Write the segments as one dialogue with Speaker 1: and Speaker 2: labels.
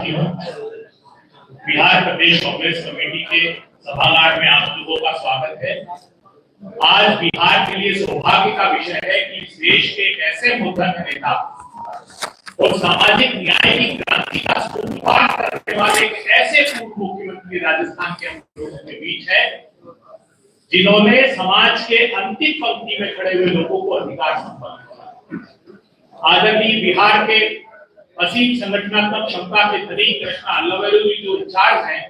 Speaker 1: साथियों, बिहार प्रदेश कांग्रेस कमेटी के सभागार में आप लोगों का स्वागत है। आज बिहार के लिए सौभाग्य का विषय है कि इस देश के एक ऐसे मुद्दत नेता और सामाजिक न्याय की क्रांति का सूत्रपात करने वाले एक ऐसे पूर्व मुख्यमंत्री राजस्थान के हम लोगों के बीच है, जिन्होंने समाज के अंतिम पंक्ति में खड़े हुए लोगों को अधिकार संपन्न किया। आदरणीय बिहार के असीम संगठनात्मक क्षमता के धनी कृष्णा अल्लावेलु जी जो इंचार्ज हैं,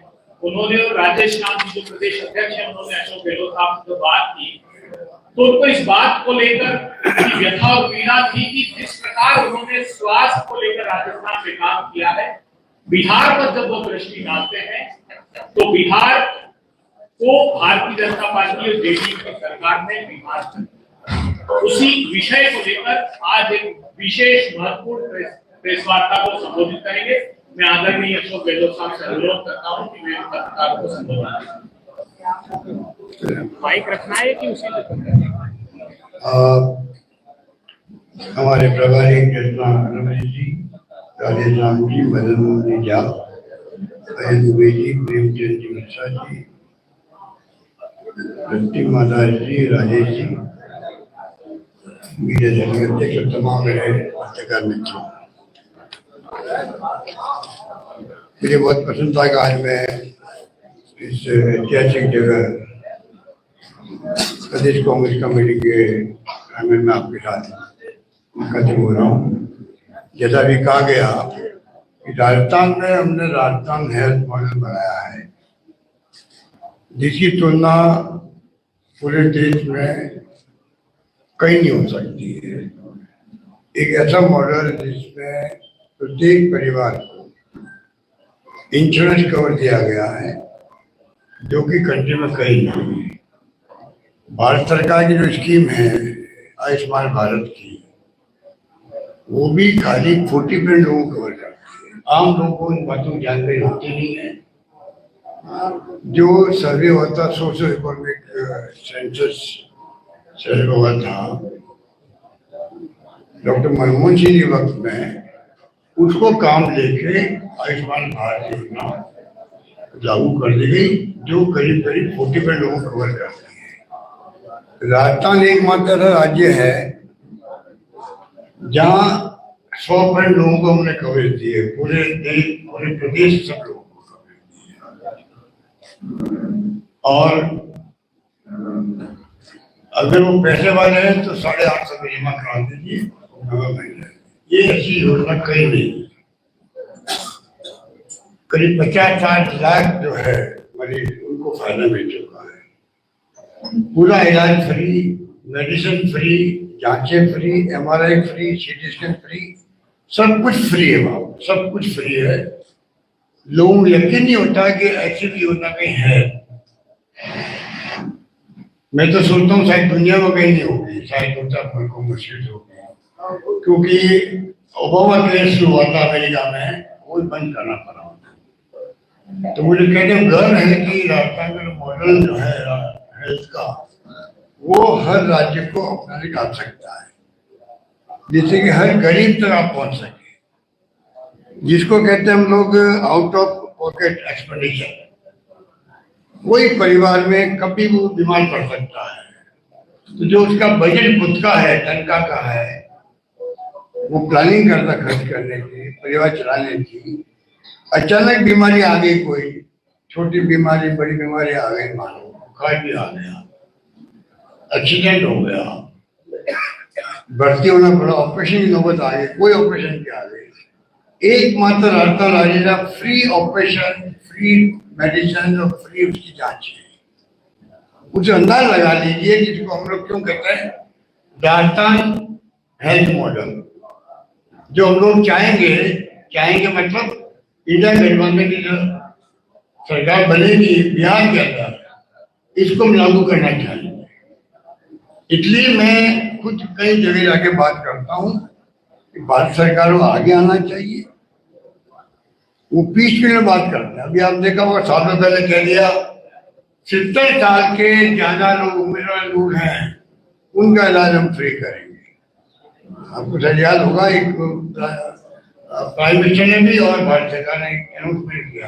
Speaker 1: उन्होंने और राजेश राम जी जो प्रदेश अध्यक्ष हैं, उन्होंने अशोक गहलोत साहब से बात की तो उनको इस बात को लेकर व्यथा और पीड़ा थी कि जिस प्रकार उन्होंने स्वास्थ्य को लेकर राजस्थान में काम किया है, बिहार पर जब वो दृष्टि डालते हैं तो बिहार को भारतीय जनता पार्टी और जेडीयू की सरकार ने बिहार उसी विषय को लेकर आज एक विशेष महत्वपूर्ण प्रेस वार्ता को संबोधित करेंगे। मैं आदरणीय अशोक गहलोत साहब से अनुरोध करता हूं कि वे पत्रकार को संबोधित करें। माइक रखना है कि उसी
Speaker 2: हमारे प्रभारी कृष्णा रमेश जी, राजेश राम जी, मदन मोहन झा, अजय दुबे जी, प्रेमचंद जी मिश्रा जी, रंटी महाराज जी, राजेश जी, मीडिया जगह अध्यक्ष, तमाम मेरे पत्रकार मित्रों, मुझे बहुत पसंद था कि आज मैं इस ऐतिहासिक जगह प्रदेश कांग्रेस कमेटी के आंगन में आपके साथ मुखत्म हो रहा हूँ। जैसा भी कहा गया कि राजस्थान में हमने राजस्थान हेल्थ मॉडल बनाया है, जिसकी तुलना पूरे देश में कहीं नहीं हो सकती है। एक ऐसा मॉडल जिसमें प्रत्येक परिवार को इंश्योरेंस कवर दिया गया है, जो कि कंट्री में कहीं नहीं है। भारत सरकार की जो स्कीम है आयुष्मान भारत की, वो भी खाली 40% लोगों को कवर करती है। आम लोगों को इन बातों की जानकारी होती नहीं है। जो सर्वे होता सोशल इकोनॉमिक सेंसस सर्वे हुआ था डॉक्टर मनमोहन सिंह के वक्त में, उसको काम लेके आयुष्मान भारत योजना लागू कर दी गई, जो करीब करीब 40% लोगों को कवर करती है। राजस्थान एकमात्र राज्य है जहाँ 100% लोगों को हमने कवरेज दी है। पूरे देश, पूरे प्रदेश सब लोगों को कवरेज दी है। और अगर वो पैसे वाले हैं तो 850 में जमा करा दीजिए, ये ऐसी योजना कहीं नहीं। करीब 50-60 लाख जो है मरीज, उनको फायदा मिल चुका है। पूरा इलाज फ्री, मेडिसिन फ्री, जांचें free, MRI free, CT scan free, सब कुछ फ्री है। वहां सब कुछ फ्री है। लोगों को यकीन नहीं होता कि ऐसी भी योजना कहीं है। मैं तो सोचता हूँ शायद दुनिया में कहीं नहीं होगी, शायद उत्तर मुल्कों में मशहूर होगी, क्योंकि ओबामा केयर शुरू हुआ था अमेरिका में, वो बंद करना पड़ा। तो मुझे कहने में गर्व है कि राजस्थान का मॉडल जो है हेल्थ का, वो हर राज्य को अपनाने का आवश्यकता है, जिससे कि हर गरीब तक आप पहुंच सके। जिसको कहते हैं हम लोग आउट ऑफ पॉकेट एक्सपेंडिचर, वही परिवार में कभी वो बीमार पड़ सकता है। तो जो उसका बजट खुद का है, तनख्वाह का है, वो प्लानिंग करता खर्च करने की, परिवार चलाने की, अचानक बीमारी आ गई, कोई छोटी बीमारी, बड़ी बीमारी आ गई, मानो बुखार भी आ गया, एक्सीडेंट हो गया, भर्ती होना पड़ा, ऑपरेशन की नौबत आ गई, कोई ऑपरेशन की आ गई, एकमात्र राजस्थान राज्य का फ्री ऑपरेशन, फ्री मेडिसिन और फ्री उसकी जांच है। उसे अंदाज लगा लीजिए, जिसको हम लोग क्यों कहते हैं राजस्थान हेल्थ मॉडल। जो हम लोग चाहेंगे मतलब इंडिया गठबंधन की जो सरकार बनेगी बिहार के अंदर, इसको हम लागू करना चाहेंगे। इसलिए मैं खुद कई जगह जाके बात करता हूँ कि भारत सरकार को आगे आना चाहिए। वो पीस के लिए बात करते हैं। अभी आप देखा होगा, सालों पहले कह दिया 70 साल के ज्यादा लोग उम्र लोग हैं, उनका इलाज हम फ्री करेंगे। आपको शायद याद होगा, एक प्राइम मिनिस्टर ने भी और भारत सरकार ने अनाउंसमेंट किया,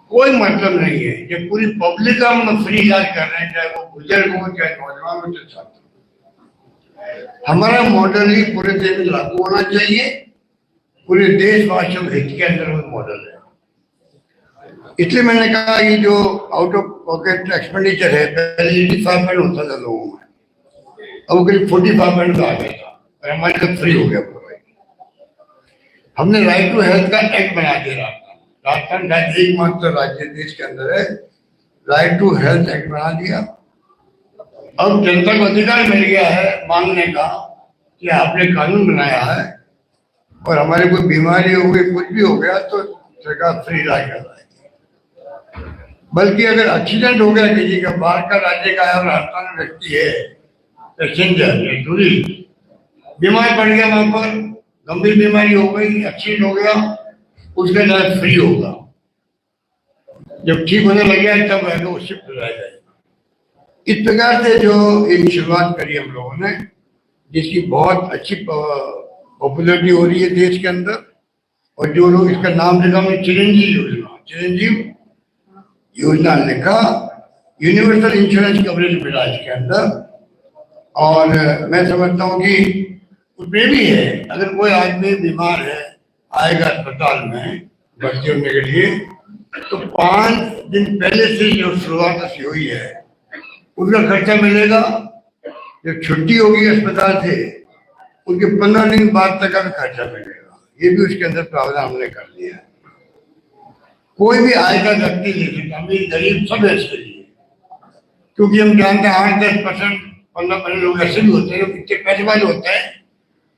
Speaker 2: कोई मतलब नहीं है। जब पूरी पब्लिक हम फ्री इलाज कर रहे हैं, चाहे वो बुजुर्ग हो, चाहे नौजवान हो, चाहे छात्र, हमारा मॉडल ही पूरे देश में लागू होना चाहिए। पूरे देशवासियों के हित के अंदर वो मॉडल है। इसलिए मैंने कहा ये जो आउट ऑफ पॉकेट एक्सपेंडिचर है, पहले 85% होता था लोगों में, अब करीब 45% आ गया था और हमारे लिए फ्री हो गया पूरा। हमने राइट टू हेल्थ का एक्ट बना दिया। राजस्थान का एकमात्र राज्य देश के अंदर है, राइट टू हेल्थ एक्ट बना दिया। अब जनता को अधिकार मिल गया है मांगने का कि आपने कानून बनाया है और हमारे कोई बीमारी हो गई, कुछ भी हो गया तो सरकार फ्री इलाज कर रहा है। बल्कि अगर एक्सीडेंट हो गया किसी का, बाहर का राज्य का है और राजस्थान में व्यक्ति है, पैसेंजर या टूरिस्ट बीमार पड़ गया, वहां पर गंभीर बीमारी हो गई, एक्सीडेंट हो गया, उसका इलाज फ्री होगा। जब ठीक होने लग गया तब है वो शिफ्ट हो जाएगा। इस प्रकार से जो एक शुरुआत करी हम लोगों ने, जिसकी बहुत अच्छी पॉपुलरिटी हो रही है देश के अंदर, और जो लोग इसका नाम लिखा हमने चिरंजीव योजना, चिरंजीव योजना लिखा, यूनिवर्सल इंश्योरेंस कवरेज मिला इसके अंदर। और मैं समझता हूँ कि उसमें भी है, अगर कोई आदमी बीमार है, आएगा अस्पताल में भर्ती होने के लिए, तो 5 दिन पहले से जो शुरुआत ऐसी हुई है उसका खर्चा मिलेगा। जब छुट्टी होगी अस्पताल से उनके 15 दिन बाद तक का भी खर्चा मिलेगा। ये भी उसके अंदर प्रावधान हमने कर दिया है। कोई भी आय का व्यक्ति ले सकता, अमीर गरीब सब ऐसे लिए, क्योंकि हम जानते हैं 8-10%, 15% लोग ऐसे भी होते हैं जो इतने पैसे वाले होते हैं,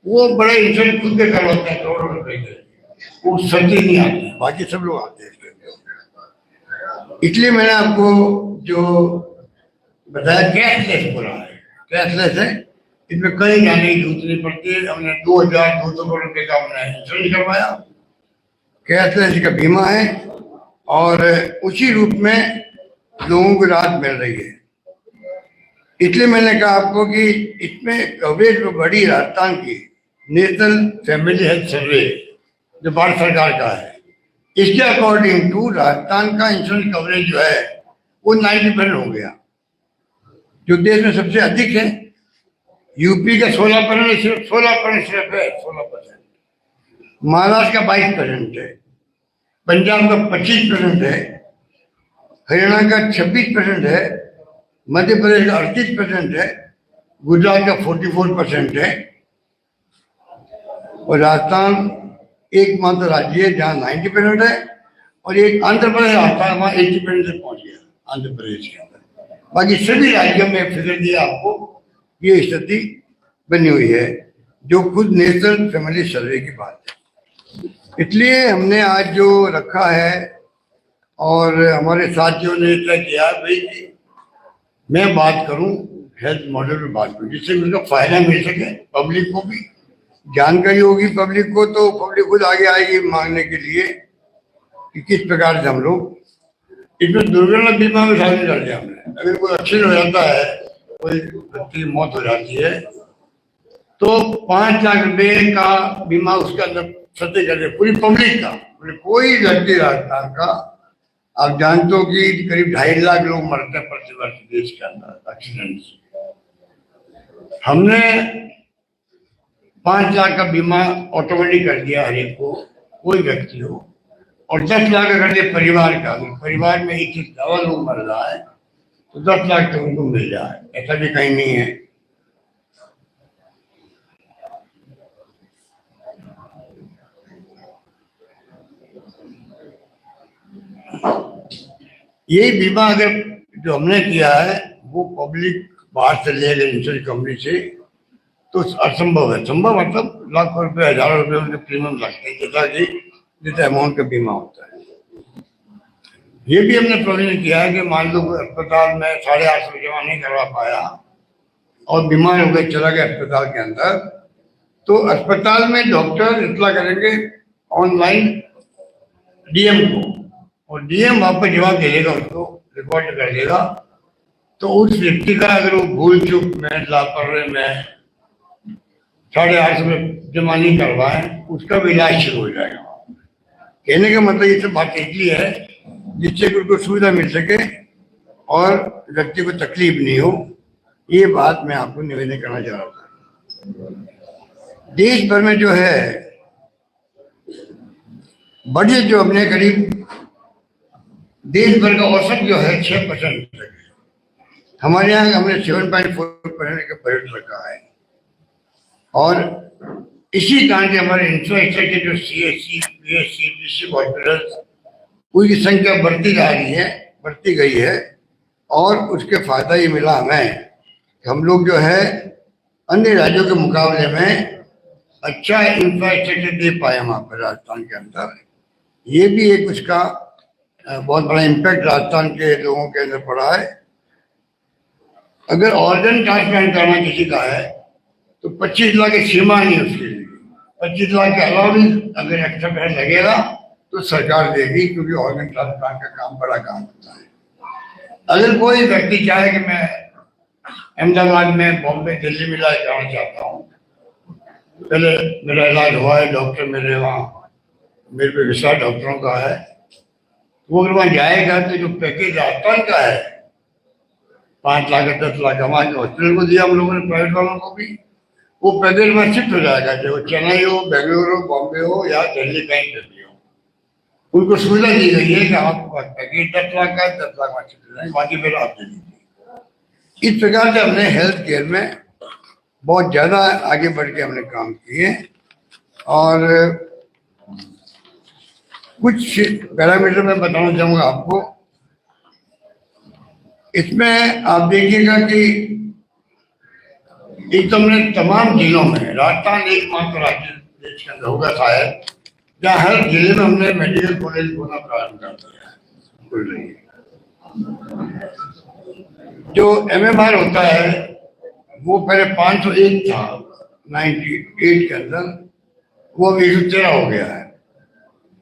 Speaker 2: वो बड़े इंश्योरेंस खुद के करवाते हैं करोड़ों रुपए के, वो सब्जी नहीं आती, बाकी सब लोग आते हैं। इसलिए मैंने आपको जो बताया कैशलेस पूरा है, कैशलेस है, इसमें कहीं जाने की जरूरत नहीं पड़ती है। हमने 2200 करोड़ रुपए का हमने इंश्योरेंस करवाया, कैशलेस का बीमा है, और उसी रूप में लोगों को राहत मिल रही है। इसलिए मैंने कहा आपको कि इसमें कवरेज जो बड़ी राजस्थान की नेशनल फैमिली हेल्थ सर्वे जो भारत सरकार का है, इसके अकॉर्डिंग टू राजस्थान का इंश्योरेंस कवरेज जो है वो 90% हो गया, जो देश में सबसे अधिक है। यूपी का 16% सिर्फ 16% सिर्फ है, 16%। महाराष्ट्र का 22% है, पंजाब का 25% है, हरियाणा का 26% है, मध्य प्रदेश का 38% है, गुजरात का 44% है, और राजस्थान एकमात्र राज्य है जहाँ 90% है, और एक आंध्र प्रदेश आता है वहाँ 80% से पहुंच गया आंध्र प्रदेश के अंदर। बाकी सभी राज्यों में फिगर दिया आपको, ये स्थिति बनी हुई है जो खुद नेशनल फैमिली सर्वे की बात है। इसलिए हमने आज जो रखा है और हमारे साथियों ने तय किया भाई मैं बात करूं, हेल्थ मॉडल में बात करूं, जिससे उसका फायदा मिल सके, पब्लिक को भी जानकारी होगी, पब्लिक को तो पब्लिक खुद आगे आएगी मांगने के लिए कि किस प्रकार से हम लोग इसमें दुर्घटना बीमा में शामिल कर दिया हमने। अगर कोई एक्सीडेंट हो जाता है, कोई व्यक्ति की मौत हो जाती है, तो 5 लाख रुपए का बीमा उसके अंदर सत्य कर दिया पूरी पब्लिक का। कोई व्यक्ति राजस्थान का, आप जानते हो कि करीब 2.5 लाख लोग मरते हैं प्रति वर्ष देश के अंदर एक्सीडेंट से। हमने 5 लाख का बीमा ऑटोमेटिक कर दिया हर एक को, कोई व्यक्ति हो, और 10 लाख का कर दिया परिवार का। परिवार में 21 लोग मर रहा है तो 10 लाख तो उनको मिल जाए, ऐसा भी कहीं नहीं है। यही बीमा अगर जो हमने किया है वो पब्लिक बाहर से ले गए इंश्योरेंस कंपनी से, तो असंभव है। संभव मतलब लाखों रुपए, हजारों रुपए उनके प्रीमियम लगते हैं, जैसा कि जितना अमाउंट का बीमा होता है। ये भी हमने प्रोविजन किया है कि मान लो अस्पताल में 850 जमा नहीं करवा पाया और बीमार हो गए, चला गया अस्पताल के अंदर, तो अस्पताल में डॉक्टर इतला करेंगे ऑनलाइन डीएम को, और डीएम वहां पर जवाब दे देगा, उसको रिकॉर्ड कर देगा। तो उस व्यक्ति का अगर वो भूल चूक में, लापरवाही में 850 जमा नहीं करवाए उसका भी इलाज शुरू हो जाएगा। कहने का मतलब ये सब बात इसलिए है जिससे कि उनको सुविधा मिल सके और व्यक्ति को तकलीफ नहीं हो। ये बात मैं आपको निवेदन करना चाह रहा था। देश भर में जो है बजट जो अपने करीब देश भर का औसत जो है 6% तक है। हमारे यहाँ हमने 7.4% का बजट रखा है और इसी कारण से हमारे इंफ्रास्ट्रक्चर जो CHC, PHC, डिस्ट्रिक्ट हॉस्पिटल्स उनकी संख्या बढ़ती गई है और उसके फायदा ये मिला हमें कि हम लोग जो है अन्य राज्यों के मुकाबले में अच्छा इंफ्रास्ट्रक्चर दे पाए वहाँ पर राजस्थान के अंदर। ये भी एक उसका बहुत बड़ा इम्पैक्ट राजस्थान के लोगों के अंदर पड़ा है। अगर ऑर्गन ट्रांसप्लांट करना किसी का है तो 25 लाख की सीमा नहीं है उसके लिए। 25 लाख के अलावा भी अगर एक्स्ट्रा पैसा लगेगा तो सरकार देगी, क्योंकि ऑर्गन ट्रांसप्लांट का काम बड़ा काम होता है। अगर कोई व्यक्ति चाहे कि मैं अहमदाबाद में, बॉम्बे, दिल्ली में इलाज कराना चाहता हूँ, पहले मेरा इलाज हुआ है, डॉक्टर मेरे वहाँ मेरे पे विश्वास डॉक्टरों का है, वो अगर वहाँ जाएगा तो जो पैकेज राजस्थान का है 5 लाख 10 लाख हमारे हॉस्पिटल को दिया हम लोगों ने, प्राइवेट वालों को भी, वो पैकेज में शिफ्ट हो जाएगा, चाहे वो चेन्नई हो, बेंगलुरु हो, बॉम्बे हो या दिल्ली, कहीं दिल्ली हो। उनको सुविधा दी गई है कि आपको पैकेज 10 लाख का 10 लाख में शिफ्ट हो जाएंगे, बाकी फिर आप दे दीजिए। इस प्रकार से हमने हेल्थ केयर में बहुत ज़्यादा आगे बढ़ के हमने काम किए और कुछ पैरामीटर मैं बताना चाहूँगा आपको। इसमें आप देखिएगा कि एक तो हमने तमाम जिलों में, राजस्थान एकमात्र राज्य देश के अंदर होगा शायद जहाँ हर जिले में हमने मेडिकल कॉलेज खोलना प्रारंभ कर दिया है, खुल रही है। जो MMR होता है वो पहले 501 था 98 के अंदर, वो अब 113 हो गया है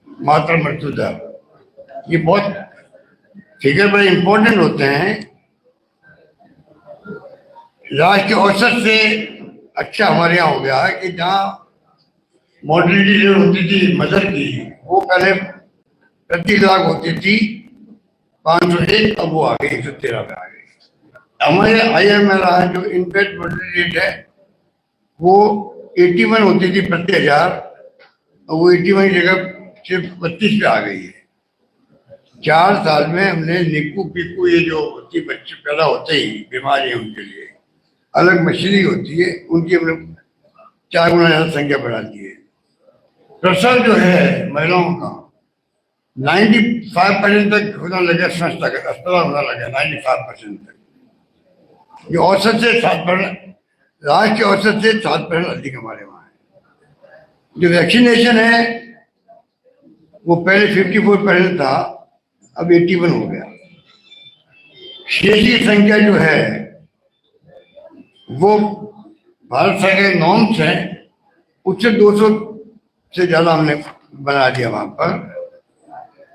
Speaker 2: मातृ मृत्यु दर। ये बहुत फिगर बड़े इंपॉर्टेंट होते हैं। राष्ट्रीय औसत से अच्छा हमारे यहाँ हो गया है कि जहाँ मॉर्टेलिटी रेट होती थी मदर की, वो पहले प्रति लाख होती थी 501, अब वो आ गई 113 पे आ गई। हमारे IMR जो इनफेक्ट मॉर्टेलिटी रेट है वो 81 होती थी प्रति 1000, और वो 81 की जगह सिर्फ 32 पे आ गई है। 4 साल में हमने निक्कू पिक्कू, ये जो होती बच्चे पैदा होते ही बीमारी है उनके लिए अलग मशीनरी होती है, उनकी हमने 4 गुना ज़्यादा संख्या बढ़ा दी है। प्रसव जो है महिलाओं का 95% तक होना लगा, संस्था का अस्पताल होना लगा 95% तक, जो औसत से 7%, राष्ट्रीय औसत से 7% अधिक हमारे वहाँ है। जो वैक्सीनेशन है वो पहले 54% था, अब 81 हो गया। CHC की संख्या जो है वो भारत सरकार के नॉर्म्स हैं उससे 200 से ज़्यादा हमने बना दिया वहाँ पर।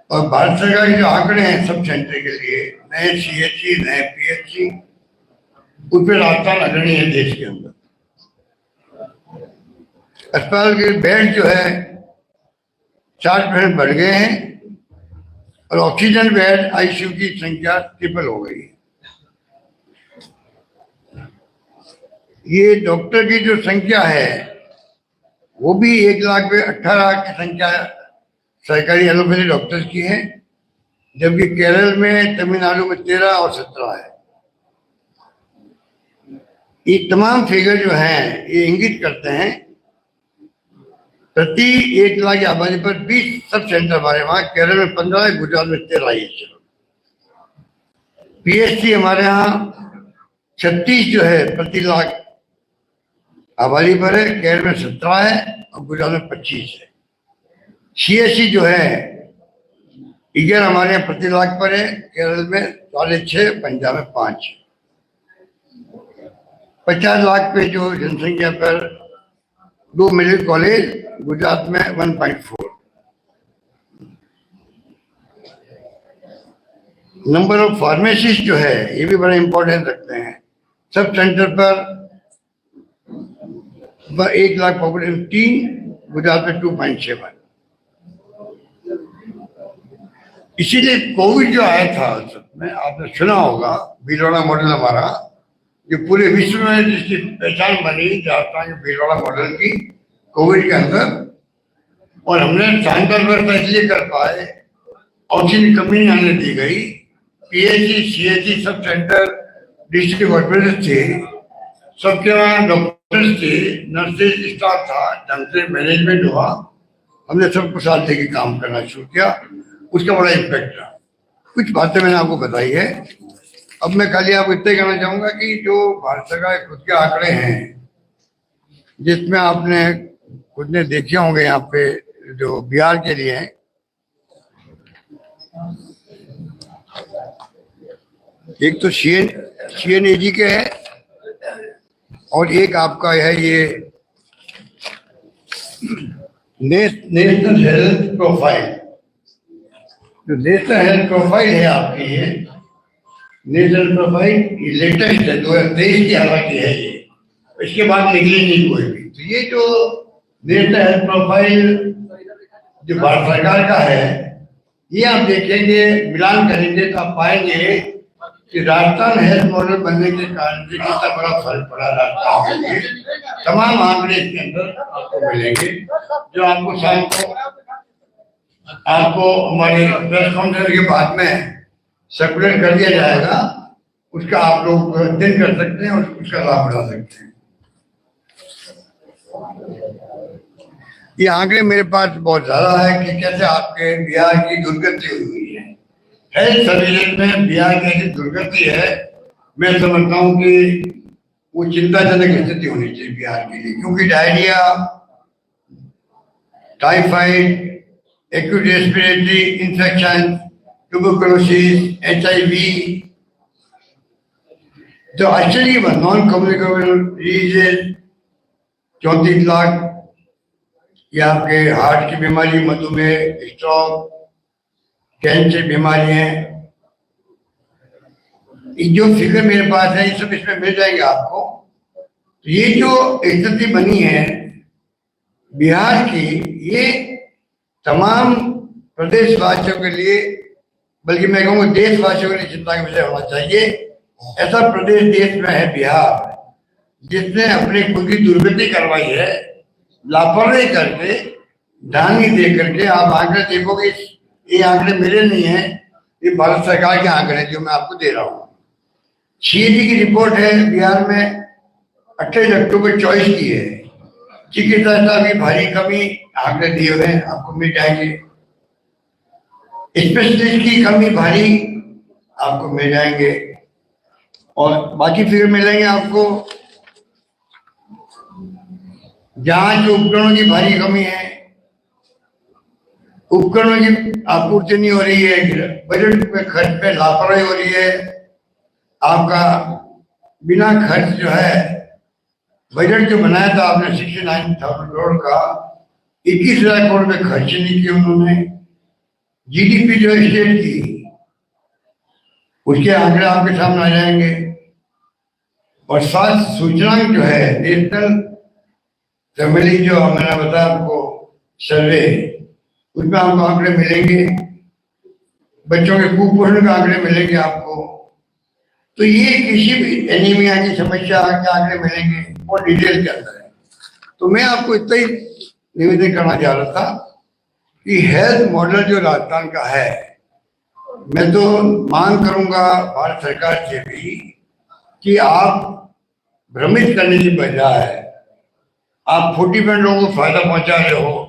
Speaker 2: और भारत सरकार के जो आंकड़े हैं सब सेंटर के लिए, नए CHC, नए PHC, उस पर राजस्थान अग्रणी है देश के अंदर। अस्पताल के बेड जो है 4% बढ़ गए हैं और ऑक्सीजन बेड ICU की संख्या ट्रिपल हो गई है। ये डॉक्टर की जो संख्या है वो भी 1 लाख पे 18 की संख्या सरकारी एलोपैथी डॉक्टर्स की है, जबकि केरल में, तमिलनाडु में 13 और 17 है। ये तमाम फिगर जो हैं ये इंगित करते हैं प्रति 1 लाख की आबादी पर 20 सब सेंटर हमारे वहाँ, केरल में 15 है, गुजरात में 13 है। PHC हमारे यहाँ 36 जो है प्रति लाख आबादी पर है, केरल में 17 है और गुजरात में 25 है। CHC जो है 11 हमारे यहाँ प्रति लाख पर है, केरल में 6.5, पंजाब में 5। 50 लाख पे जो जनसंख्या पर 2 मेडिकल कॉलेज, गुजरात में 1.4। नंबर ऑफ फार्मेसिस्ट जो है ये भी बड़ा इंपॉर्टेंट रखते हैं। सब सेंटर पर 1 लाख पॉपुलेशन 3, गुजरात में 2.7। इसीलिए कोविड जो आया था उस में आपने सुना होगा, भीलवाड़ा मॉडल हमारा जो पूरे विश्व में जिसकी पहचान बनी राजस्थान के भीलवाड़ा मॉडल की कोविड के अंदर, और हमने शानदार व्यवस्था इसलिए कर पाए, ऑक्सीजन की कमी नहीं आने दी गई, PHC CHC sub centre district hospital थे, सबके वहाँ डॉक्टर्स थे, नर्सेज स्टाफ था, ढंग से मैनेजमेंट हुआ, हमने सबको साथ लेके काम करना शुरू किया, उसका बड़ा इम्पैक्ट रहा। कुछ बातें मैंने आपको बताई है। अब मैं खाली आपको इतना कहना चाहूंगा कि जो भारत सरकार के खुद के आंकड़े हैं, जिसमें आपने खुद ने देखे होंगे यहाँ पे जो बिहार के लिए हैं, एक तो सीएनएजी के है और एक आपका है ये नेशनल हेल्थ प्रोफाइल। जो नेशनल हेल्थ प्रोफाइल है आपकी, ये नेशनल प्रोफाइल ये लेटेस्ट है, 2023 की हालांकि है ये, इसके बाद निकली नहीं कोई भी। तो ये जो नेशनल हेल्थ प्रोफाइल जो भारत सरकार का है, ये आप देखेंगे, मिलान करेंगे तो आप पाएंगे कि राजस्थान हेल्थ मॉडल बनने के कारण से कितना बड़ा फर्क पड़ा राजस्थान के लिए। तमाम आंकड़े इसके अंदर आपको मिलेंगे, जो आपको शाम को आपको हमारे प्रेस कॉन्फ्रेंस के बाद में सर्कुलेट कर दिया जाएगा, उसका आप लोग अध्ययन कर सकते हैं और उसका लाभ उठा सकते हैं। ये आंकड़े मेरे पास बहुत ज्यादा है कि कैसे आपके बिहार की दुर्गति हुई है। हेल्थ सर्विलेंस में बिहार की ऐसी दुर्गति है, मैं समझता हूँ कि वो चिंताजनक स्थिति होनी चाहिए बिहार के लिए, क्योंकि diarrhoea, typhoid, acute respiratory infection, tuberculosis, HIV, जो आश्चर्य की नॉन कम्युनिकेबल डिजीजेज 34 लाख, या आपके हार्ट की बीमारी, मधुमेह, स्ट्रोक, कैंसर बीमारियां, जो फिगर मेरे पास है ये सब इसमें मिल जाएंगे आपको। तो ये जो स्थिति बनी है बिहार की, ये तमाम प्रदेशवासियों के लिए, बल्कि मैं कहूँगा देशवासियों के लिए चिंता का विषय होना चाहिए। ऐसा प्रदेश देश में है बिहार, जिसने अपनी खुद की दुर्गति करवाई है, लापरवाही करके, ध्यान नहीं दे करके। आप आंकड़े देखोगे, ये आंकड़े मेरे नहीं है, ये भारत सरकार के आंकड़े जो मैं आपको दे रहा हूँ। सीएजी की रिपोर्ट है बिहार में 28 अक्टूबर 24 की है। चिकित्सा की भारी कमी, आंकड़े दिए हुए हैं, आपको मिल जाएंगे। स्पेशलिस्ट की कमी भारी, आपको मिल जाएंगे, और बाकी फिगर मिलेंगे आपको। जांच उपकरणों की भारी कमी है, उपकरणों की आपूर्ति नहीं हो रही है, बजट में खर्च में लापरवाही हो रही है। आपका बिना खर्च जो है, बजट जो बनाया था आपने 69,000 करोड़ का, 21,000 करोड़ में खर्च नहीं किया उन्होंने। जीडीपी जो स्टेट की, उसके आंकड़े आपके सामने आ जाएंगे। और स्वास्थ्य सूचना जो है, नेशनल फैमिली जो मैंने बताया आपको सर्वे, उसमें आपको आंकड़े मिलेंगे। बच्चों के कुपोषण के आंकड़े मिलेंगे आपको। तो ये किसी भी एनीमिया की समस्या के आंकड़े मिलेंगे, वो डिटेल के अंदर है। तो मैं आपको इतना ही निवेदन करना चाह रहा था कि हेल्थ मॉडल जो राजस्थान का है, मैं तो मांग करूंगा भारत सरकार से भी कि आप भ्रमित करने की बजाय आप 40% लोगों को फायदा पहुंचा रहे हो।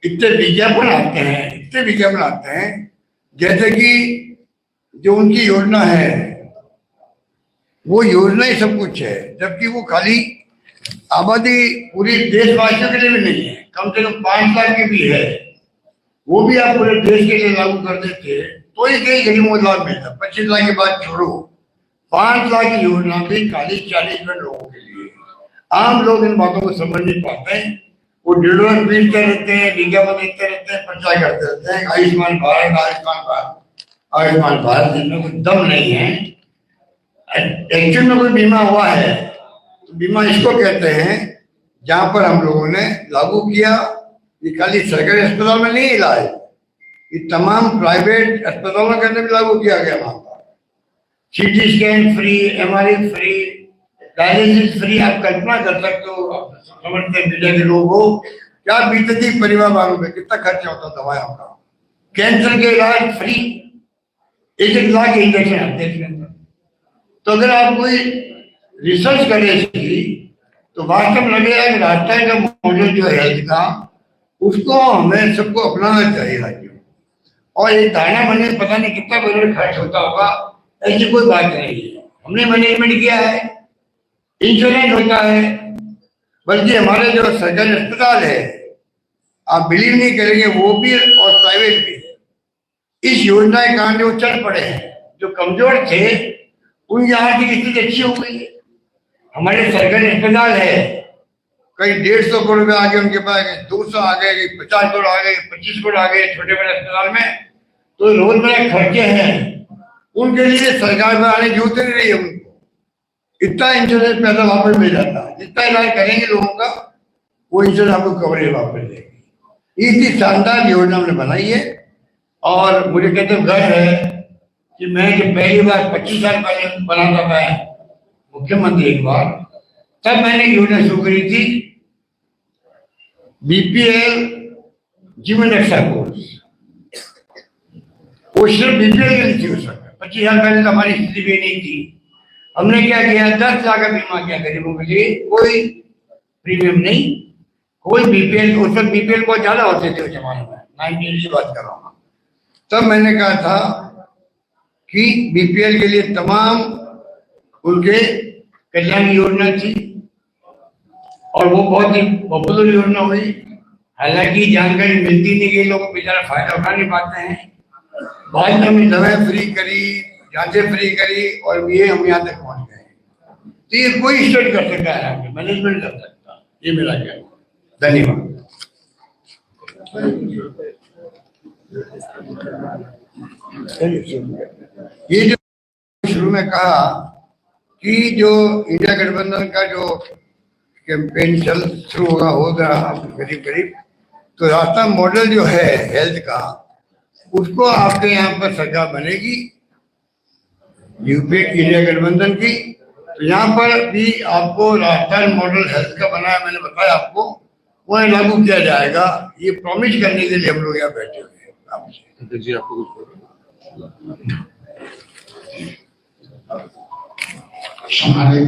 Speaker 2: इतने विज्ञापन आते हैं, इतने विज्ञापन आते हैं, जैसे कि जो उनकी योजना है वो योजना ही सब कुछ है, जबकि वो खाली आबादी पूरी देशवासियों के लिए भी नहीं है, कम से कम 5 लाख की भी है। वो भी आप पूरे देश के लिए लागू कर देते तो ही कई गरीबों को लाभ मिलता। 25 लाख की बात छोड़ो, 5 लाख की योजना भी खाली 40% लोगों के लिए। आम लोग इन बातों को समझ नहीं पाते हैं, वो डिडोर पीटते रहते हैं, विज्ञापन देते रहते हैं, प्रचार करते रहते हैं, आयुष्मान भारत, आयुष्मान भारत, आयुष्मान भारत, जिनमें कोई दम नहीं है। एक्चुअल में कोई बीमा हुआ है तो बीमा इसको कहते हैं जहां पर हम लोगों ने लागू किया ये खाली सरकारी अस्पताल में नहीं इलाज, ये तमाम प्राइवेट अस्पतालों के अंदर भी लागू किया गया वहां पर। CT scan free, MRI free, dialysis free. आप कल्पना कर सकते हो, समझते मीडिया के लोग हो, क्या बीतती परिवार वालों पे, कितना खर्चा होता दवाओं का। कैंसर के इलाज फ्री, 1-1 लाख इंजेक्शन आते हैं इसके अंदर। तो अगर आप कोई रिसर्च करें इसकी, तो वास्तव में लगेगा कि राजस्थान का मॉडल जो है हेल्थ का, उसको हमें सबको अपनाना चाहिए राज्यों। और एक दाना बनने में पता नहीं कितना बजट खर्च होता होगा, ऐसी कोई बात नहीं है। हमने मैनेजमेंट किया है, इंश्योरेंस होता है, बल्कि हमारे जो सरकारी अस्पताल है, आप बिलीव नहीं करेंगे, वो भी और प्राइवेट भी इस योजना के कारण जो चल पड़े हैं, जो कमजोर थे उनकी आर्थिक स्थिति अच्छी हो गई है। हमारे सरकारी अस्पताल है, कहीं 150 करोड़ रुपए आ गए उनके पास, 200 आ गए, 50 करोड़ आ गए, 25 करोड़ आ गए छोटे बड़े अस्पताल में। तो रोजमर्रा खर्चे हैं, उनके लिए सरकार में आने की जरूरत नहीं रही है। उनको इतना इंश्योरेंस पैसा वापस मिल जाता है, जितना इलाज करेंगे लोगों का वो इंश्योरेंस आपको कवरेज वापस देगी। इतनी शानदार योजना हमने बनाई है। और मुझे कहते घर है कि मैं जब पहली बार 25 साल पहले बना था मैं मुख्यमंत्री एक बार, तब मैंने योजना शुरू करी थी बीपीएल जीवन रक्षा कोर्स। वो सिर्फ बीपीएल के लिए थी उस समय, 25 साल पहले तो हमारी स्थिति भी नहीं थी। हमने क्या किया, 10 लाख का बीमा किया गरीबों के लिए, कोई प्रीमियम नहीं, कोई बीपीएल। उस वक्त बीपीएल बहुत ज्यादा होते थे उस जमाने में, 19 की बात कर रहा हूँ। तब मैंने कहा था कि बीपीएल के लिए तमाम उनके कल्याण योजना थी और वो बहुत ही पॉपुलर योजना हुई। हालांकि जानकारी मिलती नहीं, कि लोग बेचारा फायदा उठा नहीं पाते हैं। बाद में हमने दवाएं फ्री करी, जांचें फ्री करी और ये हम यहाँ तक पहुंच गए। तो ये कोई स्टेट कर सकता है, मैनेजमेंट कर सकता, ये मेरा कहना। धन्यवाद। ये जो शुरू में कहा कि जो इंडिया गठबंधन का जो कैंपेन शुरू हो रहा करीब करीब, तो राजस्थान मॉडल जो है हेल्थ का, उसको आपके यहाँ पर सरकार बनेगी यूपीए इंडिया गठबंधन की। तो यहाँ पर भी आपको राजस्थान मॉडल हेल्थ का बनाया, मैंने बताया आपको, वो लागू किया जाएगा। ये प्रॉमिस करने के लिए हम लोग यहाँ बैठे हुए हैं आपसे।
Speaker 3: जी आपको कुछ
Speaker 4: हमारे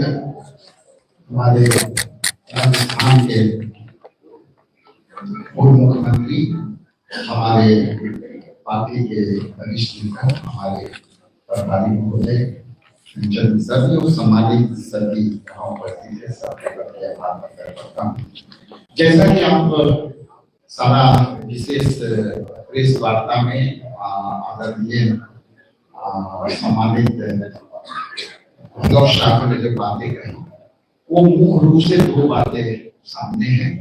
Speaker 4: राजस्थान के पूर्व मुख्यमंत्री, हमारे पार्टी के वरिष्ठ नेता, हमारे प्रभारी महोदय, सभी और सम्मानित सभी उपस्थित है, सबके करता हूँ। जैसा कि आप सारा विशेष प्रेस वार्ता में आदरणीय सम्मानित शाह ने जो बातें कही, वो मुख्य रूप से 2 बातें सामने हैं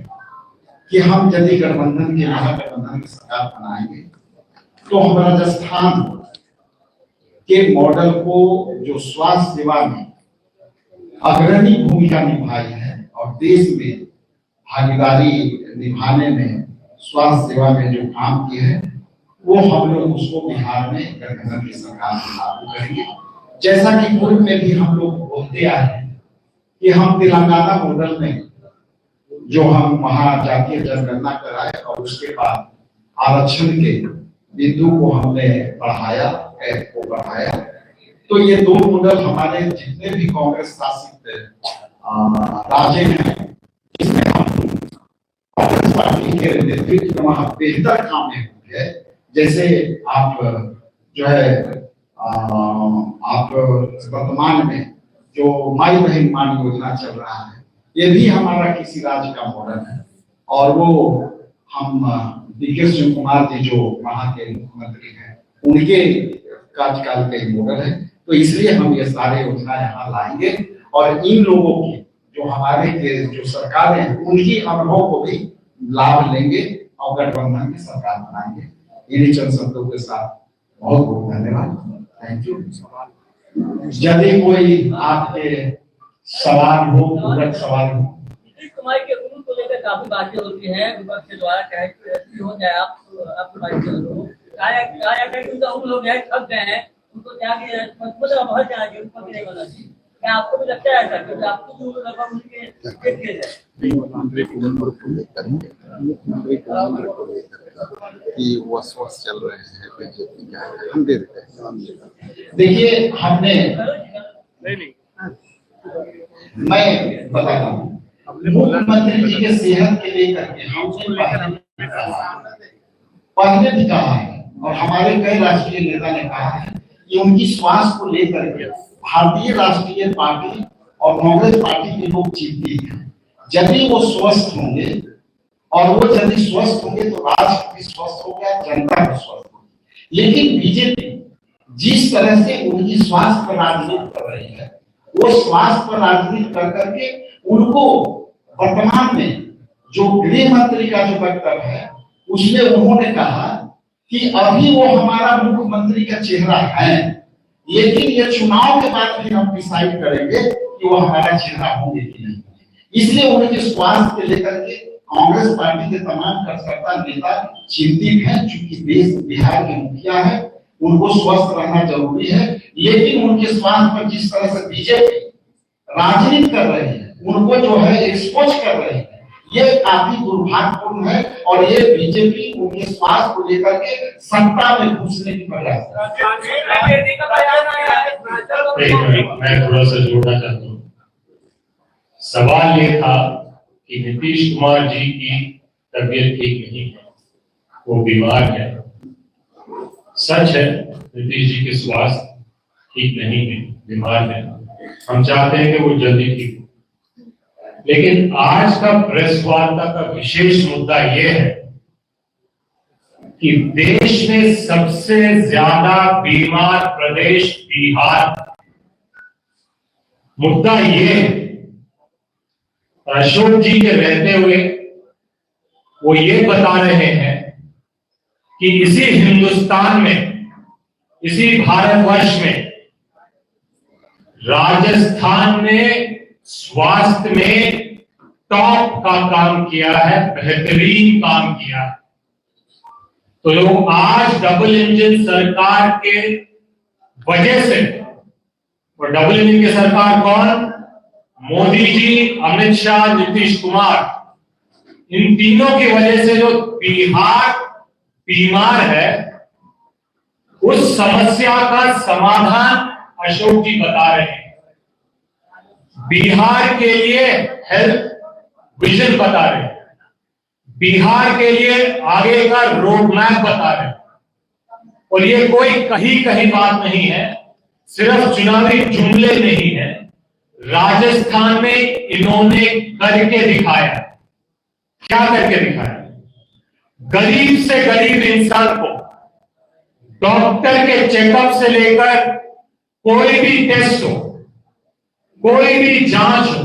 Speaker 4: कि हम यदि गठबंधन के महागठबंधन की सरकार बनाएंगे तो हम राजस्थान के मॉडल को, जो स्वास्थ्य सेवा में अग्रणी भूमिका निभाई है और देश में भागीदारी निभाने में स्वास्थ्य सेवा में जो काम किए हैं, वो हम लोग उसको बिहार में गठबंधन की सरकार में लागू करेंगे। जैसा कि पूर्व में भी हम लोग बोलते आए हैं कि हम तेलंगाना मॉडल में जो हम वहां जातीय जनगणना कराए और उसके बाद आरक्षण के बिंदु को हमने बढ़ाया, ऐप को बढ़ाया। तो ये 2 मॉडल हमारे जितने भी कांग्रेस शासित राज्य हैं, जिसमें हम कांग्रेस पार्टी के नेतृत्व में वहां बेहतर काम है। जैसे आप जो है आप वर्तमान में जो माई बहन मान योजना चल रहा है, ये भी हमारा किसी राज्य का मॉडल है। और वो हम डीके शिव कुमार जी जो वहां के मुख्यमंत्री हैं, उनके कार्यकाल का मॉडल है। तो इसलिए हम ये सारे योजना यहाँ लाएंगे और इन लोगों की, जो हमारे जो सरकार है, उनकी अनुभव को भी लाभ लेंगे और गठबंधन की सरकार बनाएंगे। इन्हीं चंद शब्दों के साथ बहुत बहुत धन्यवाद। Thank you. यदि कोई आपके सवाल हो, पूरक सवाल हो।
Speaker 3: को लेकर काफी बातें होती हैं विपक्ष के द्वारा, चाहे हो जाए आप बात करो, क्या उन लोग हैं थक गए हैं, उनको त्याग मतलब बहुत ज्यादा उनको नहीं होना चाहिए। क्या आपको भी लगता है ऐसा, क्योंकि आपको तो लगभग उनके
Speaker 5: मुख्यमंत्री की उम्र को लेकर कि वसवस चल रहे हैं बीजेपी क्या है, हम दे देते हैं।
Speaker 4: देखिए हमने मैं बताता हूँ मुख्यमंत्री जी के सेहत के लेकर के हमने पहले भी कहा है और हमारे कई राष्ट्रीय नेता ने कहा है कि उनकी स्वास्थ्य को लेकर के भारतीय राष्ट्रीय पार्टी और कांग्रेस पार्टी के लोग जीतती है। यदि वो स्वस्थ होंगे और वो यदि स्वस्थ होंगे तो राष्ट्र भी स्वस्थ होगा, जनता भी स्वस्थ होगी। लेकिन बीजेपी जिस तरह से उनकी स्वास्थ्य पर राजनीति कर रही है, वो स्वास्थ्य पर राजनीति कर करके उनको वर्तमान में जो गृह मंत्री का जो वक्तव्य है उसमें उन्होंने कहा कि अभी वो हमारा मुख्यमंत्री का चेहरा है, लेकिन ये चुनाव के बाद फिर हम डिसाइड करेंगे कि वो हमारा चेहरा होंगे कि नहीं। इसलिए उनके स्वास्थ्य को लेकर के कांग्रेस पार्टी के तमाम कार्यकर्ता नेता चिंतित हैं, चूंकि देश बिहार के मुखिया है, उनको स्वस्थ रहना जरूरी है। लेकिन उनके स्वास्थ्य पर जिस तरह से बीजेपी राजनीति कर रही है, उनको जो है एक्सपोज कर रही है, ये काफी दुर्भाग्यपूर्ण है और ये बीजेपी उनके स्वास्थ्य को लेकर के सत्ता में घुसने की प्रयास
Speaker 1: मैं थोड़ा सा जोड़ना चाहता हूँ। सवाल ये था कि नीतीश कुमार जी की तबीयत ठीक नहीं है, वो बीमार है। सच है, नीतीश जी के स्वास्थ्य ठीक नहीं है, बीमार है। हम चाहते हैं कि वो जल्दी ठीक हो। लेकिन आज का प्रेस वार्ता का विशेष मुद्दा यह है कि देश में सबसे ज्यादा बीमार प्रदेश बिहार। मुद्दा यह है, अशोक जी के रहते हुए वो ये बता रहे हैं कि इसी हिंदुस्तान में, इसी भारतवर्ष में राजस्थान ने स्वास्थ्य में टॉप का काम किया है, बेहतरीन काम किया है। तो आज डबल इंजन सरकार के वजह से, और डबल इंजन की सरकार कौन? मोदी जी, अमित शाह, नीतीश कुमार, इन तीनों की वजह से जो बिहार बीमार है, उस समस्या का समाधान अशोक जी बता रहे हैं। बिहार के लिए हेल्थ विजन बता रहे हैं, बिहार के लिए आगे का रोड मैप बता रहे हैं। और ये कोई कहीं बात नहीं है, सिर्फ चुनावी जुमले नहीं है, राजस्थान में इन्होंने करके दिखाया। क्या करके दिखाया? गरीब से गरीब इंसान को डॉक्टर के चेकअप से लेकर कोई भी टेस्ट हो, कोई भी जांच हो,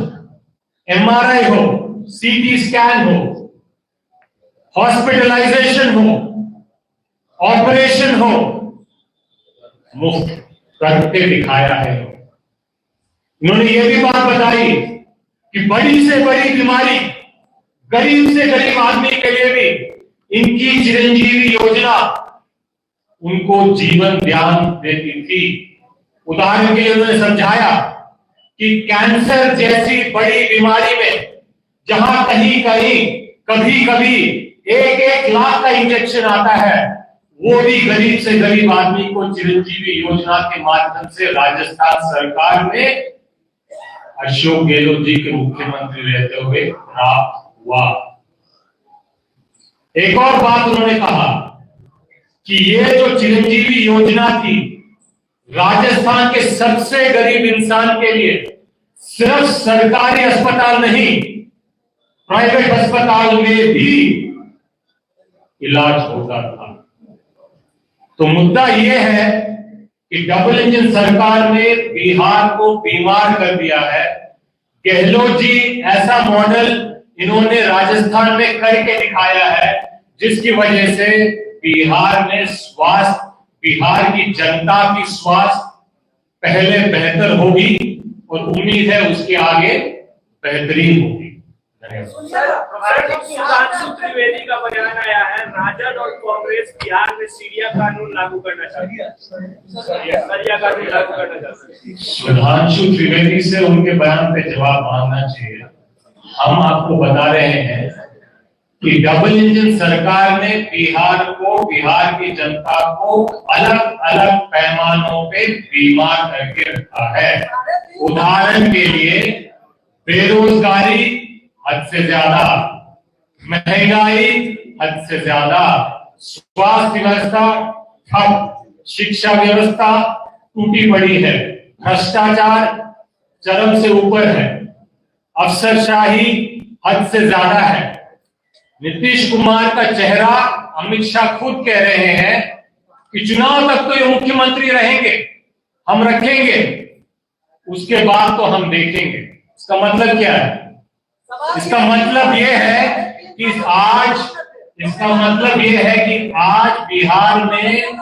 Speaker 1: एमआरआई हो, सीटी स्कैन हो, हॉस्पिटलाइजेशन हो, ऑपरेशन हो, मुफ्त करके दिखाया है। इन्होंने ये भी बात बताई कि बड़ी से बड़ी बीमारी गरीब से गरीब आदमी के लिए भी इनकी चिरंजीवी योजना उनको जीवन दान देती थी। उदाहरण के लिए उन्होंने समझाया कि कैंसर जैसी बड़ी बीमारी में जहां कहीं कभी 1 लाख का इंजेक्शन आता है, वो भी गरीब से गरीब आदमी को चिरंजीवी योजना के माध्यम से राजस्थान सरकार ने अशोक गहलोत जी के मुख्यमंत्री रहते हुए प्राप्त हुआ। एक और बात उन्होंने कहा कि ये जो चिरंजीवी योजना थी, राजस्थान के सबसे गरीब इंसान के लिए सिर्फ सरकारी अस्पताल नहीं, प्राइवेट अस्पताल में भी इलाज होता था। तो मुद्दा यह है कि डबल इंजन सरकार ने बिहार को बीमार कर दिया है। गहलोत जी ऐसा मॉडल इन्होंने राजस्थान में करके दिखाया है, जिसकी वजह से बिहार में स्वास्थ्य, बिहार की जनता की स्वास्थ्य पहले बेहतर होगी और उम्मीद है उसके आगे बेहतरीन होगी।
Speaker 6: सुधांशु त्रिवेदी का बयान आया है, राजद और कांग्रेस बिहार में सरिया कानून लागू करना चाहती है। सरिया कानून लागू करना चाहती है।
Speaker 1: सुधांशु त्रिवेदी से उनके बयान पे जवाब मांगना चाहिए। हम आपको बता रहे हैं कि डबल इंजन सरकार ने बिहार की जनता को अलग अलग पैमानों पे बीमार करके रखा है। उदाहरण के लिए बेरोजगारी हद से ज्यादा, महंगाई हद से ज्यादा, स्वास्थ्य व्यवस्था ठप, शिक्षा व्यवस्था टूटी पड़ी है, भ्रष्टाचार चरम से ऊपर है, अफसरशाही हद से ज्यादा है। नीतीश कुमार का चेहरा अमित शाह खुद कह रहे हैं कि चुनाव तक तो ये मुख्यमंत्री रहेंगे, हम रखेंगे, उसके बाद तो हम देखेंगे। इसका मतलब क्या है? इसका मतलब ये है कि आज बिहार में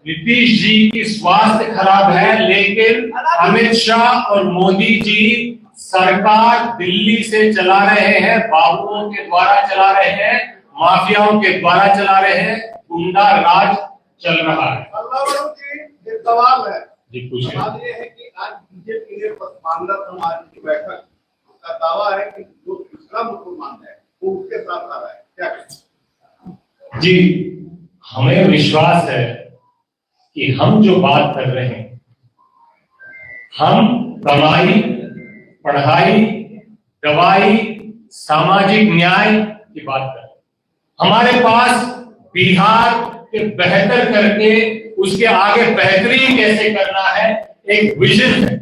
Speaker 1: नीतीश जी की स्वास्थ्य खराब है, लेकिन अमित शाह और मोदी जी सरकार दिल्ली से चला रहे हैं, बाबुओं के द्वारा चला रहे हैं, माफियाओं के द्वारा चला रहे हैं, गुंडा राज चल रहा है।
Speaker 7: एक सवाल है
Speaker 1: जी पूछिए।
Speaker 7: सवाल ये है कि आज बीजेपी ने पसमानदा समाज की बैठक का दावा है कि जो दूसरा मुसलमान है वो उसके साथ आ रहा है, क्या कहें?
Speaker 1: जी, हमें विश्वास है कि हम जो बात कर रहे हैं, हम कमाई, पढ़ाई, दवाई, सामाजिक न्याय की बात कर रहे हैं। हमारे पास बिहार के बेहतर करके उसके आगे बेहतरीन कैसे करना है एक विजन है,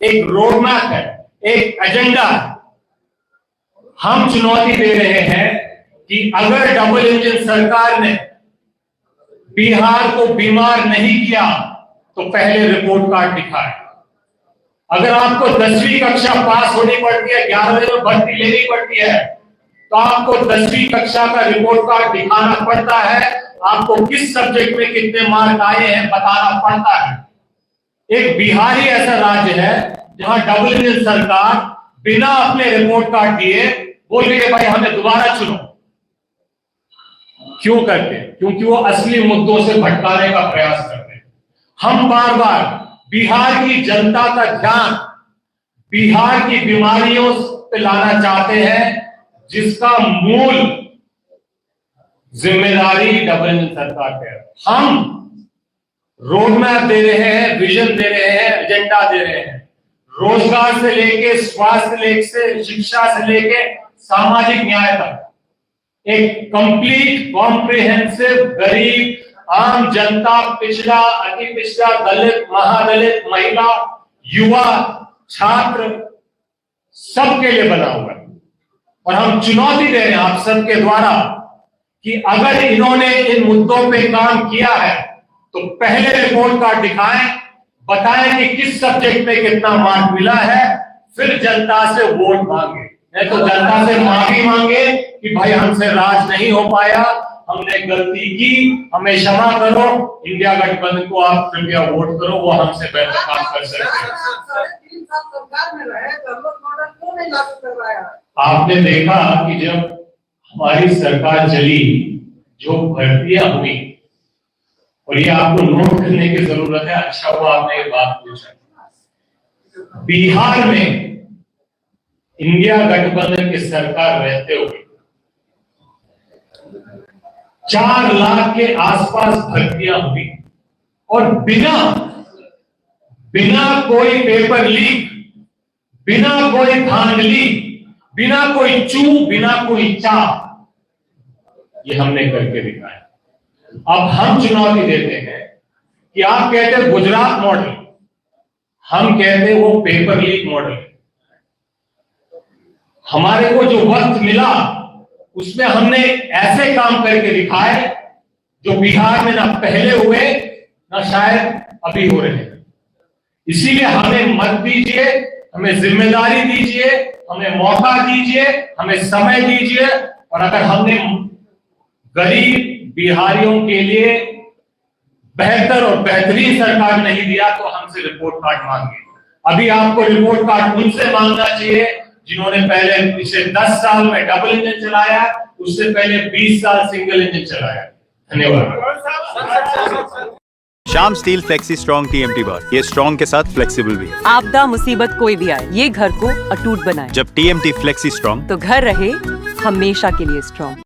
Speaker 1: एक रोड मैप है, एक एजेंडा है। हम चुनौती दे रहे हैं कि अगर डबल इंजन सरकार ने बिहार को बीमार नहीं किया तो पहले रिपोर्ट कार्ड दिखाए। अगर आपको 10वीं कक्षा पास होनी पड़ती है, 11वीं में भर्ती लेनी पड़ती है, तो आपको 10वीं कक्षा का रिपोर्ट कार्ड दिखाना पड़ता है। आपको किस सब्जेक्ट में कितने मार्क आए हैं बताना पड़ता है। एक बिहार ही ऐसा राज्य है जहां डबल इंजन सरकार बिना अपने रिपोर्ट कार्ड दिए बोल रही है भाई हमें दोबारा चुनो। क्यों करते हैं? क्योंकि वो असली मुद्दों से भटकाने का प्रयास करते हैं। हम बार बार बिहार की जनता का ध्यान बिहार की बीमारियों पे लाना चाहते हैं, जिसका मूल जिम्मेदारी डबल इंजन सरकार पे है। हम रोड मैप दे रहे हैं, विजन दे रहे हैं, एजेंडा दे रहे हैं। रोजगार से लेके स्वास्थ्य से शिक्षा से लेके सामाजिक न्याय तक एक कंप्लीट कॉम्प्रिहेंसिव गरीब आम जनता, पिछड़ा, अति पिछड़ा, दलित, महादलित, महिला, युवा, छात्र सबके लिए बना हुआ है। और हम चुनौती दे रहे हैं आप सबके द्वारा कि अगर इन्होंने इन मुद्दों पे काम किया है तो पहले रिपोर्ट कार्ड दिखाएं, बताएं कि किस सब्जेक्ट में कितना मार्क मिला है, फिर जनता से वोट मांगे। नहीं तो जनता से माफी मांगे कि भाई हमसे राज नहीं हो पाया, हमने गलती की, हमें क्षमा करो, इंडिया गठबंधन को आप कृपया वोट करो, वो हमसे बेहतर काम कर सकते हैं।
Speaker 7: 3.5 साल सरकार में रहे तो मॉडल क्यों नहीं लागू करवाया?
Speaker 1: आपने देखा कि जब हमारी सरकार चली, जो भर्तियां हुई, और ये आपको नोट करने की जरूरत है, अच्छा हुआ आपने ये बात पूछा। बिहार में इंडिया गठबंधन की सरकार रहते हुए 4 लाख के आसपास भर्तियां हुई, और बिना कोई पेपर लीक, बिना कोई धांधली, बिना कोई चू, बिना कोई चाप, ये हमने करके दिखाया। अब हम चुनौती देते हैं कि आप कहते हैं गुजरात मॉडल, हम कहते हैं वो पेपर लीक मॉडल। हमारे को जो वक्त मिला उसमें हमने ऐसे काम करके दिखाए जो बिहार में ना पहले हुए ना शायद अभी हो रहे हैं। इसीलिए हमें मत दीजिए, हमें जिम्मेदारी दीजिए, हमें मौका दीजिए, हमें समय दीजिए। और अगर हमने गरीब बिहारियों के लिए बेहतर और बेहतरीन सरकार नहीं दिया तो हमसे रिपोर्ट कार्ड मांगे। अभी आपको रिपोर्ट कार्ड उनसे मांगना चाहिए जिन्होंने पहले पिछले 10 साल में डबल इंजन चलाया, उससे पहले 20 साल सिंगल इंजन चलाया। धन्यवाद।
Speaker 8: Shyam steel flexi strong TMT बार, ये स्ट्रॉन्ग के साथ फ्लेक्सिबल भी है।
Speaker 9: आपदा मुसीबत कोई भी आए, ये घर को अटूट बनाए।
Speaker 8: जब TMT फ्लेक्सी स्ट्रॉन्ग,
Speaker 9: तो घर रहे हमेशा के लिए स्ट्रॉन्ग।